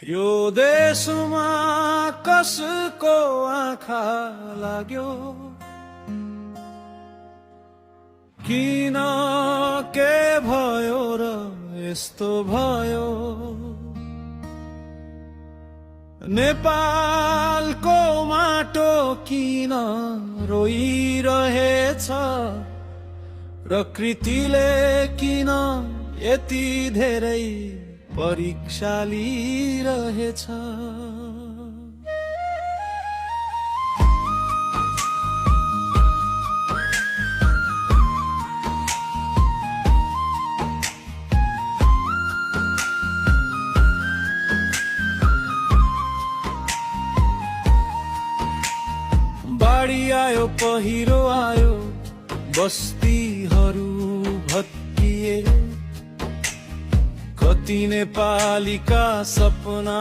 यो देशमा कसको आँखा लाग्यो किन के भयो र यस्तो भयो नेपालको माटो किन रोइरहेछ प्रकृतिले किन यति धेरै परीक्षा लिइरहेछ बाढी आयो पहिरो आयो बस्तीहरू भत्किए कति नेपालीका सपना